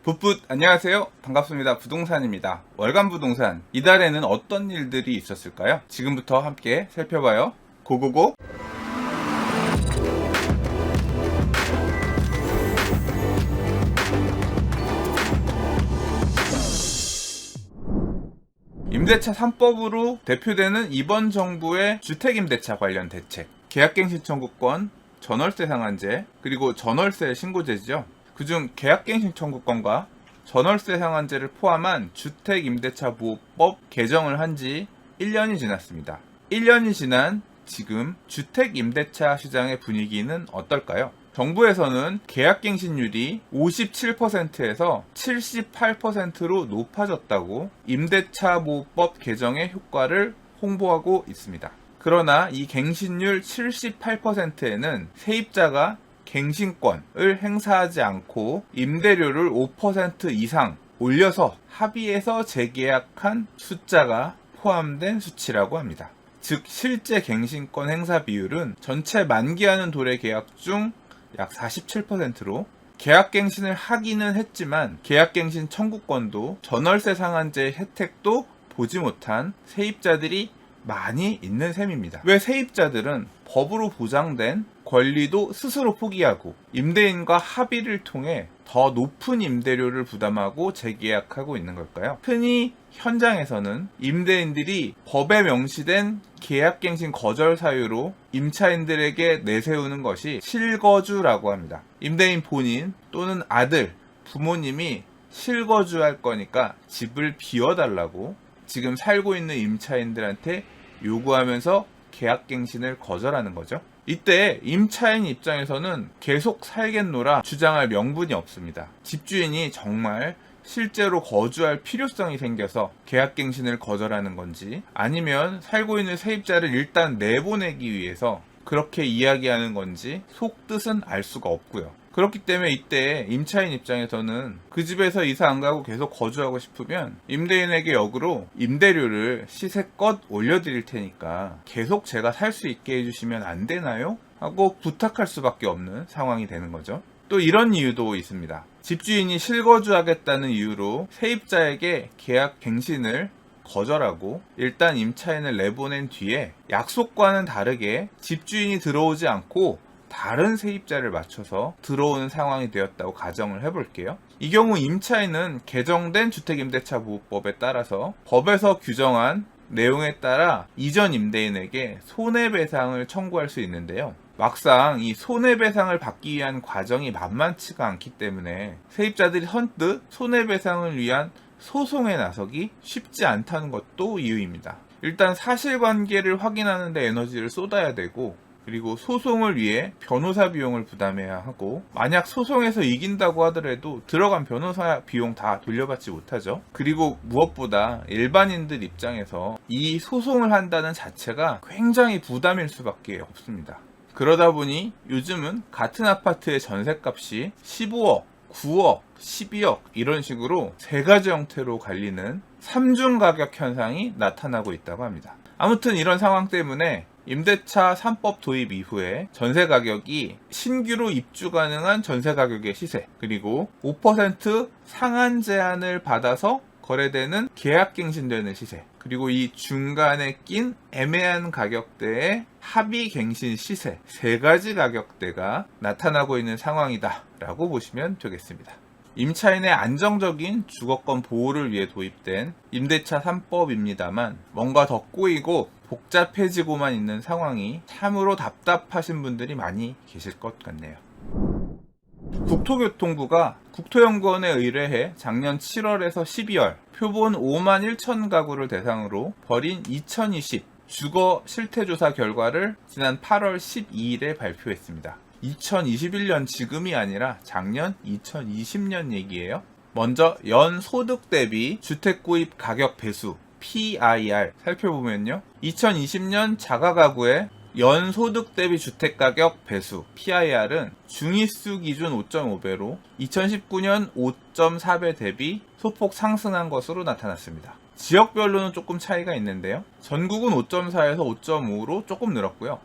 붓붓 안녕하세요. 반갑습니다. 부동산입니다. 월간 부동산 이달에는 어떤 일들이 있었을까요? 지금부터 함께 살펴봐요. 고고고. 임대차 3법으로 대표되는 이번 정부의 주택임대차 관련 대책, 계약갱신 청구권, 전월세 상한제, 그리고 전월세 신고제죠. 그중 계약갱신 청구권과 전월세 상한제를 포함한 주택임대차보호법 개정을 한 지 1년이 지났습니다. 1년이 지난 지금 주택임대차 시장의 분위기는 어떨까요? 정부에서는 계약갱신율이 57%에서 78%로 높아졌다고 임대차보호법 개정의 효과를 홍보하고 있습니다. 그러나 이 갱신율 78%에는 세입자가 갱신권을 행사하지 않고 임대료를 5% 이상 올려서 합의해서 재계약한 숫자가 포함된 수치라고 합니다. 즉 실제 갱신권 행사 비율은 전체 만기하는 도래 계약 중 약 47%로 계약갱신을 하기는 했지만 계약갱신 청구권도 전월세 상한제 혜택도 보지 못한 세입자들이 많이 있는 셈입니다. 왜 세입자들은 법으로 보장된 권리도 스스로 포기하고 임대인과 합의를 통해 더 높은 임대료를 부담하고 재계약하고 있는 걸까요? 흔히 현장에서는 임대인들이 법에 명시된 계약갱신 거절 사유로 임차인들에게 내세우는 것이 실거주라고 합니다. 임대인 본인 또는 아들, 부모님이 실거주할 거니까 집을 비워달라고 지금 살고 있는 임차인들한테 요구하면서 계약갱신을 거절하는 거죠. 이때 임차인 입장에서는 계속 살겠노라 주장할 명분이 없습니다. 집주인이 정말 실제로 거주할 필요성이 생겨서 계약갱신을 거절하는 건지 아니면 살고 있는 세입자를 일단 내보내기 위해서 그렇게 이야기하는 건지 속뜻은 알 수가 없고요. 그렇기 때문에 이때 임차인 입장에서는 그 집에서 이사 안 가고 계속 거주하고 싶으면 임대인에게 역으로 임대료를 시세껏 올려드릴 테니까 계속 제가 살 수 있게 해주시면 안 되나요? 하고 부탁할 수밖에 없는 상황이 되는 거죠. 또 이런 이유도 있습니다. 집주인이 실거주하겠다는 이유로 세입자에게 계약 갱신을 거절하고 일단 임차인을 내보낸 뒤에 약속과는 다르게 집주인이 들어오지 않고 다른 세입자를 맞춰서 들어오는 상황이 되었다고 가정을 해볼게요. 이 경우 임차인은 개정된 주택임대차보호법에 따라서 법에서 규정한 내용에 따라 이전 임대인에게 손해배상을 청구할 수 있는데요. 막상 이 손해배상을 받기 위한 과정이 만만치가 않기 때문에 세입자들이 선뜻 손해배상을 위한 소송에 나서기 쉽지 않다는 것도 이유입니다. 일단 사실관계를 확인하는 데 에너지를 쏟아야 되고 그리고 소송을 위해 변호사 비용을 부담해야 하고 만약 소송에서 이긴다고 하더라도 들어간 변호사 비용 다 돌려받지 못하죠. 그리고 무엇보다 일반인들 입장에서 이 소송을 한다는 자체가 굉장히 부담일 수밖에 없습니다. 그러다 보니 요즘은 같은 아파트의 전셋값이 15억, 9억, 12억 이런 식으로 세 가지 형태로 갈리는 삼중 가격 현상이 나타나고 있다고 합니다. 아무튼 이런 상황 때문에 임대차 3법 도입 이후에 전세 가격이 신규로 입주 가능한 전세 가격의 시세 그리고 5% 상한 제한을 받아서 거래되는 계약갱신되는 시세 그리고 이 중간에 낀 애매한 가격대의 합의갱신 시세 세 가지 가격대가 나타나고 있는 상황이다 라고 보시면 되겠습니다. 임차인의 안정적인 주거권 보호를 위해 도입된 임대차 3법입니다만 뭔가 더 꼬이고 복잡해지고만 있는 상황이 참으로 답답하신 분들이 많이 계실 것 같네요. 국토교통부가 국토연구원에 의뢰해 작년 7월에서 12월 표본 5만 1천 가구를 대상으로 벌인 2020 주거 실태조사 결과를 지난 8월 12일에 발표했습니다. 2021년 지금이 아니라 작년 2020년 얘기예요. 먼저 연소득 대비 주택구입 가격 배수 PIR 살펴보면요. 2020년 자가가구의 연소득 대비 주택가격 배수 PIR은 중위수 기준 5.5배로 2019년 5.4배 대비 소폭 상승한 것으로 나타났습니다. 지역별로는 조금 차이가 있는데요. 전국은 5.4에서 5.5로 조금 늘었고요.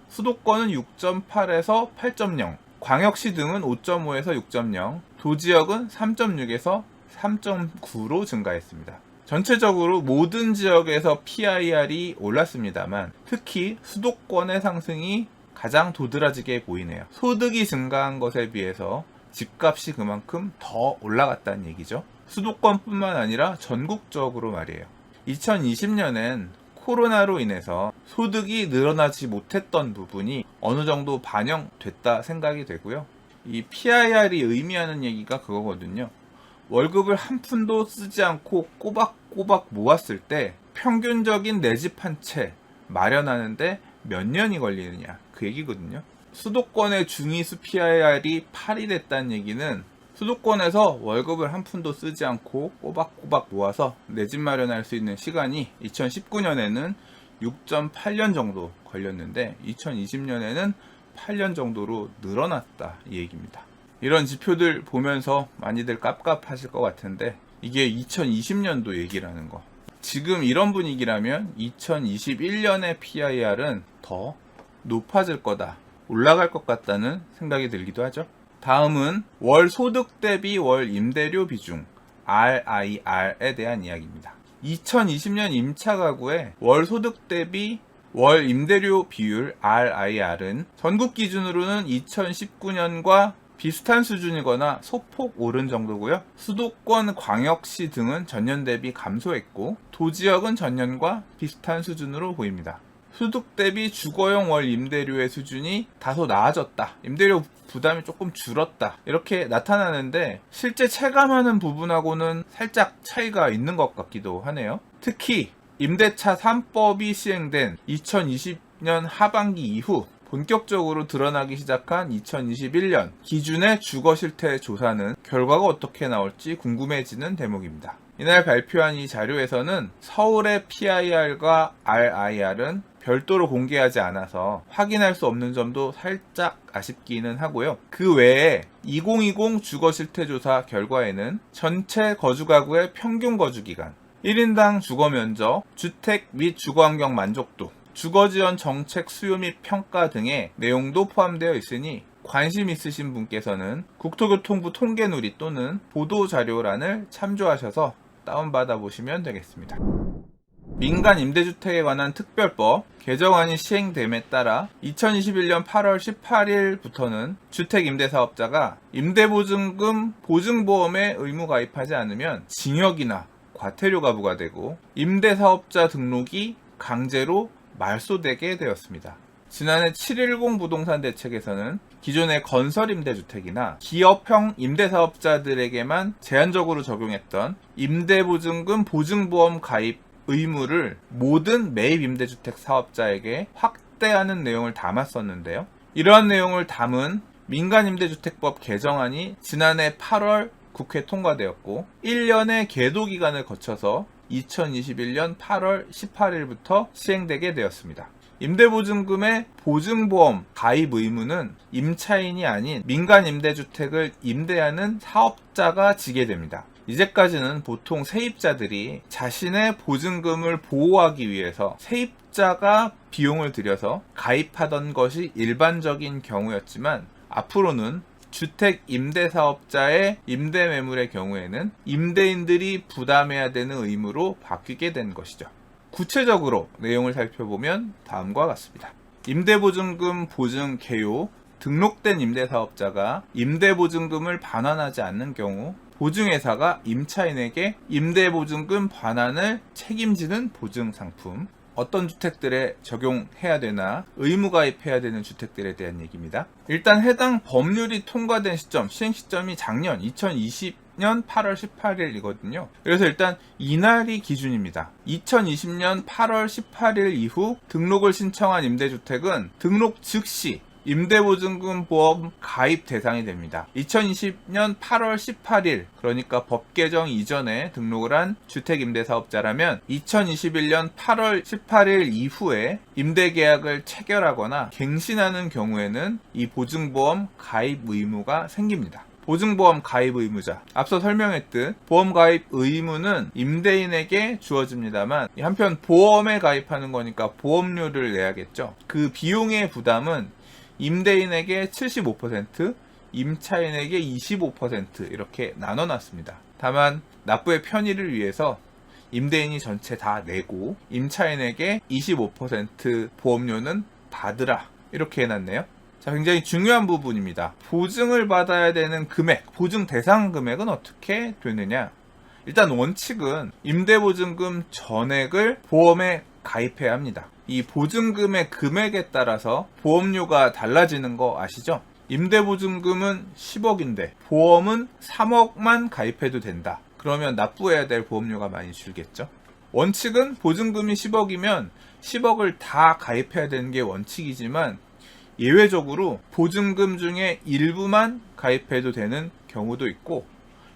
수도권은 6.8에서 8.0, 광역시 등은 5.5에서 6.0, 도지역은 3.6에서 3.9로 증가했습니다. 전체적으로 모든 지역에서 PIR이 올랐습니다만 특히 수도권의 상승이 가장 도드라지게 보이네요. 소득이 증가한 것에 비해서 집값이 그만큼 더 올라갔다는 얘기죠. 수도권뿐만 아니라 전국적으로 말이에요. 2020년엔 코로나로 인해서 소득이 늘어나지 못했던 부분이 어느 정도 반영됐다 생각이 되고요. 이 PIR이 의미하는 얘기가 그거거든요. 월급을 한 푼도 쓰지 않고 꼬박꼬박 모았을 때 평균적인 내 집 한 채 마련하는데 몇 년이 걸리느냐 그 얘기거든요. 수도권의 중위수 PIR이 8이 됐다는 얘기는 수도권에서 월급을 한 푼도 쓰지 않고 꼬박꼬박 모아서 내 집 마련할 수 있는 시간이 2019년에는 6.8년 정도 걸렸는데 2020년에는 8년 정도로 늘어났다 이 얘기입니다. 이런 지표들 보면서 많이들 깝깝하실 것 같은데 이게 2020년도 얘기라는 거. 지금 이런 분위기라면 2021년의 PIR은 더 높아질 거다, 올라갈 것 같다는 생각이 들기도 하죠. 다음은 월 소득 대비 월 임대료 비중 RIR에 대한 이야기입니다. 2020년 임차 가구의 월 소득 대비 월 임대료 비율 RIR은 전국 기준으로는 2019년과 비슷한 수준이거나 소폭 오른 정도고요. 수도권, 광역시 등은 전년 대비 감소했고 도지역은 전년과 비슷한 수준으로 보입니다. 소득 대비 주거용 월 임대료의 수준이 다소 나아졌다, 임대료 부담이 조금 줄었다 이렇게 나타나는데 실제 체감하는 부분하고는 살짝 차이가 있는 것 같기도 하네요. 특히 임대차 3법이 시행된 2020년 하반기 이후 본격적으로 드러나기 시작한 2021년 기준의 주거 실태 조사는 결과가 어떻게 나올지 궁금해지는 대목입니다. 이날 발표한 이 자료에서는 서울의 PIR과 RIR은 별도로 공개하지 않아서 확인할 수 없는 점도 살짝 아쉽기는 하고요. 그 외에 2020 주거 실태 조사 결과에는 전체 거주가구의 평균 거주기간, 1인당 주거 면적, 주택 및 주거환경 만족도, 주거지원 정책 수요 및 평가 등의 내용도 포함되어 있으니 관심 있으신 분께서는 국토교통부 통계누리 또는 보도자료란을 참조하셔서 다운받아 보시면 되겠습니다. 민간 임대주택에 관한 특별법 개정안이 시행됨에 따라 2021년 8월 18일부터는 주택임대사업자가 임대보증금 보증보험에 의무 가입하지 않으면 징역이나 과태료가 부과되고 임대사업자 등록이 강제로 말소되게 되었습니다. 지난해 710 부동산 대책에서는 기존의 건설임대주택이나 기업형 임대사업자들에게만 제한적으로 적용했던 임대보증금 보증보험 가입 의무를 모든 매입 임대주택 사업자에게 확대하는 내용을 담았었는데요. 이러한 내용을 담은 민간임대주택법 개정안이 지난해 8월 국회 통과되었고 1년의 계도 기간을 거쳐서 2021년 8월 18일부터 시행되게 되었습니다. 임대보증금의 보증보험 가입 의무는 임차인이 아닌 민간임대주택을 임대하는 사업자가 지게 됩니다. 이제까지는 보통 세입자들이 자신의 보증금을 보호하기 위해서 세입자가 비용을 들여서 가입하던 것이 일반적인 경우였지만 앞으로는 주택 임대사업자의 임대매물의 경우에는 임대인들이 부담해야 되는 의무로 바뀌게 된 것이죠. 구체적으로 내용을 살펴보면 다음과 같습니다. 임대보증금 보증 개요, 등록된 임대사업자가 임대보증금을 반환하지 않는 경우 보증회사가 임차인에게 임대보증금 반환을 책임지는 보증상품, 어떤 주택들에 적용해야 되나 의무 가입해야 되는 주택들에 대한 얘기입니다. 일단 해당 법률이 통과된 시점, 시행 시점이 작년 2020년 8월 18일이거든요. 그래서 일단 이날이 기준입니다. 2020년 8월 18일 이후 등록을 신청한 임대주택은 등록 즉시 임대보증금 보험 가입 대상이 됩니다. 2020년 8월 18일, 그러니까 법 개정 이전에 등록을 한 주택임대사업자라면 2021년 8월 18일 이후에 임대계약을 체결하거나 갱신하는 경우에는 이 보증보험 가입 의무가 생깁니다. 보증보험 가입 의무자, 앞서 설명했듯 보험 가입 의무는 임대인에게 주어집니다만 한편 보험에 가입하는 거니까 보험료를 내야겠죠. 그 비용의 부담은 임대인에게 75%, 임차인에게 25% 이렇게 나눠놨습니다. 다만 납부의 편의를 위해서 임대인이 전체 다 내고 임차인에게 25% 보험료는 받으라 이렇게 해놨네요. 자, 굉장히 중요한 부분입니다. 보증을 받아야 되는 금액, 보증 대상 금액은 어떻게 되느냐? 일단 원칙은 임대보증금 전액을 보험에 가입해야 합니다. 이 보증금의 금액에 따라서 보험료가 달라지는 거 아시죠? 임대보증금은 10억인데 보험은 3억만 가입해도 된다. 그러면 납부해야 될 보험료가 많이 줄겠죠? 원칙은 보증금이 10억이면 10억을 다 가입해야 되는 게 원칙이지만 예외적으로 보증금 중에 일부만 가입해도 되는 경우도 있고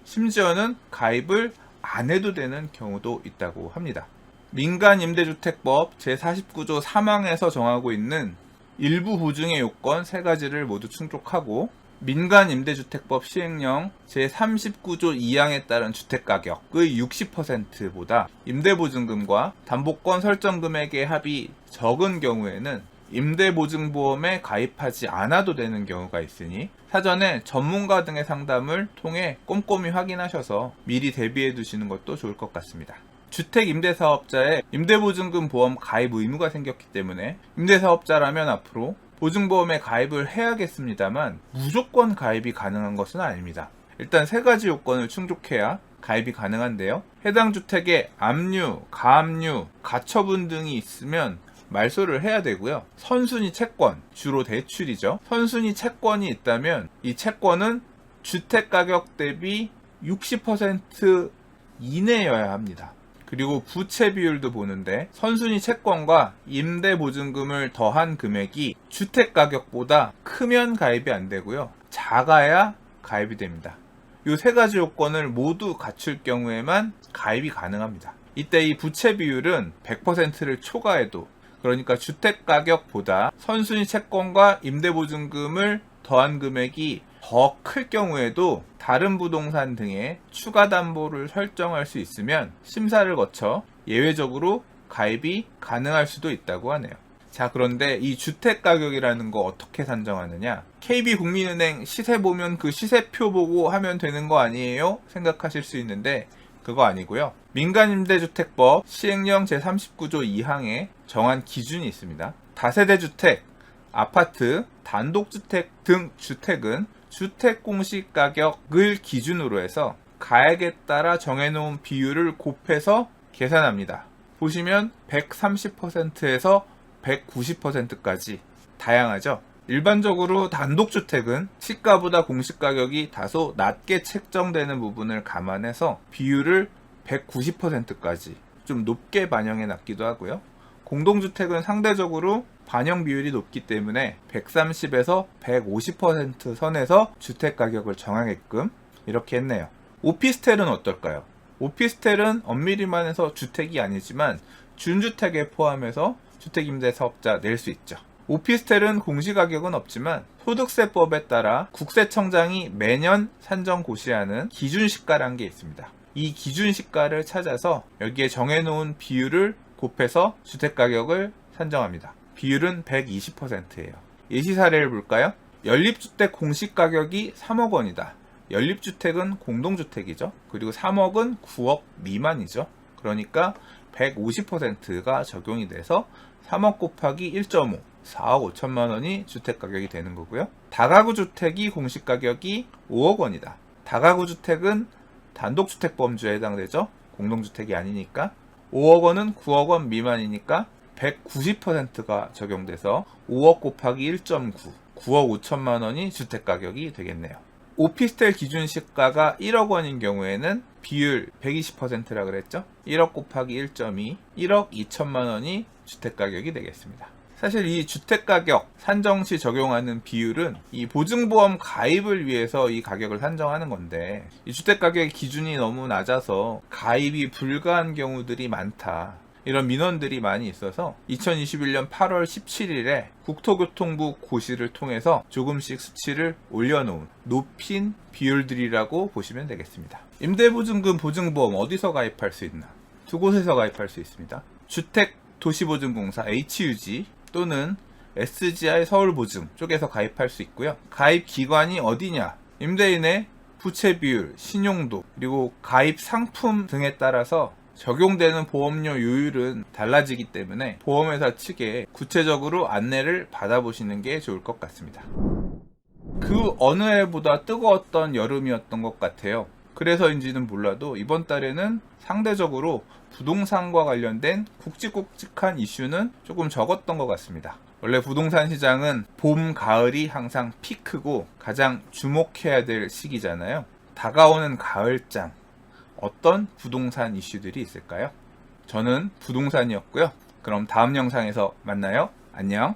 심지어는 가입을 안 해도 되는 경우도 있다고 합니다. 민간임대주택법 제49조 3항에서 정하고 있는 일부 보증의 요건 3가지를 모두 충족하고 민간임대주택법 시행령 제39조 2항에 따른 주택가격의 60%보다 임대보증금과 담보권 설정금액의 합이 적은 경우에는 임대보증보험에 가입하지 않아도 되는 경우가 있으니 사전에 전문가 등의 상담을 통해 꼼꼼히 확인하셔서 미리 대비해 두시는 것도 좋을 것 같습니다. 주택임대사업자의 임대보증금 보험 가입 의무가 생겼기 때문에 임대사업자라면 앞으로 보증보험에 가입을 해야겠습니다만 무조건 가입이 가능한 것은 아닙니다. 일단 3가지 요건을 충족해야 가입이 가능한데요. 해당 주택에 압류, 가압류, 가처분 등이 있으면 말소를 해야 되고요. 선순위 채권, 주로 대출이죠. 선순위 채권이 있다면 이 채권은 주택가격 대비 60% 이내여야 합니다. 그리고 부채 비율도 보는데 선순위 채권과 임대보증금을 더한 금액이 주택가격보다 크면 가입이 안 되고요. 작아야 가입이 됩니다. 이 3가지 요건을 모두 갖출 경우에만 가입이 가능합니다. 이때 이 부채 비율은 100%를 초과해도 그러니까 주택가격보다 선순위 채권과 임대보증금을 더한 금액이 더 클 경우에도 다른 부동산 등의 추가 담보를 설정할 수 있으면 심사를 거쳐 예외적으로 가입이 가능할 수도 있다고 하네요. 자, 그런데 이 주택가격이라는 거 어떻게 산정하느냐? KB국민은행 시세 보면 그 시세표 보고 하면 되는 거 아니에요? 생각하실 수 있는데 그거 아니고요. 민간임대주택법 시행령 제39조 2항에 정한 기준이 있습니다. 다세대 주택, 아파트, 단독주택 등 주택은 주택공시가격을 기준으로 해서 가액에 따라 정해놓은 비율을 곱해서 계산합니다. 보시면 130%에서 190%까지 다양하죠. 일반적으로 단독주택은 시가보다 공시가격이 다소 낮게 책정되는 부분을 감안해서 비율을 190%까지 좀 높게 반영해 놨기도 하고요. 공동주택은 상대적으로 반영 비율이 높기 때문에 130에서 150% 선에서 주택가격을 정하게끔 이렇게 했네요. 오피스텔은 어떨까요? 오피스텔은 엄밀히만 해서 주택이 아니지만 준주택에 포함해서 주택임대사업자 낼 수 있죠. 오피스텔은 공시가격은 없지만 소득세법에 따라 국세청장이 매년 산정 고시하는 기준시가라는 게 있습니다. 이 기준시가를 찾아서 여기에 정해놓은 비율을 곱해서 주택가격을 산정합니다. 비율은 120%예요. 예시 사례를 볼까요? 연립주택 공시가격이 3억 원이다. 연립주택은 공동주택이죠. 그리고 3억은 9억 미만이죠. 그러니까 150%가 적용이 돼서 3억 곱하기 1.5, 4억 5천만 원이 주택가격이 되는 거고요. 다가구 주택이 공시가격이 5억 원이다. 다가구 주택은 단독주택 범주에 해당되죠. 공동주택이 아니니까. 5억 원은 9억 원 미만이니까 190%가 적용돼서 5억 곱하기 1.9, 9억 5천만 원이 주택가격이 되겠네요. 오피스텔 기준시가가 1억 원인 경우에는 비율 120%라 그랬죠? 1억 곱하기 1.2, 1억 2천만 원이 주택가격이 되겠습니다. 사실 이 주택가격 산정 시 적용하는 비율은 이 보증보험 가입을 위해서 이 가격을 산정하는 건데 이 주택가격의 기준이 너무 낮아서 가입이 불가한 경우들이 많다. 이런 민원들이 많이 있어서 2021년 8월 17일에 국토교통부 고시를 통해서 조금씩 수치를 올려놓은 높인 비율들이라고 보시면 되겠습니다. 임대보증금 보증보험 어디서 가입할 수 있나? 2곳에서 가입할 수 있습니다. 주택도시보증공사 HUG 또는 SGI 서울보증 쪽에서 가입할 수 있고요. 가입 기관이 어디냐? 임대인의 부채 비율, 신용도, 그리고 가입 상품 등에 따라서 적용되는 보험료 요율은 달라지기 때문에 보험회사 측에 구체적으로 안내를 받아보시는 게 좋을 것 같습니다. 그 어느 해보다 뜨거웠던 여름이었던 것 같아요. 그래서인지는 몰라도 이번 달에는 상대적으로 부동산과 관련된 굵직굵직한 이슈는 조금 적었던 것 같습니다. 원래 부동산 시장은 봄, 가을이 항상 피크고 가장 주목해야 될 시기잖아요. 다가오는 가을장, 어떤 부동산 이슈들이 있을까요? 저는 부동산이었고요. 그럼 다음 영상에서 만나요. 안녕.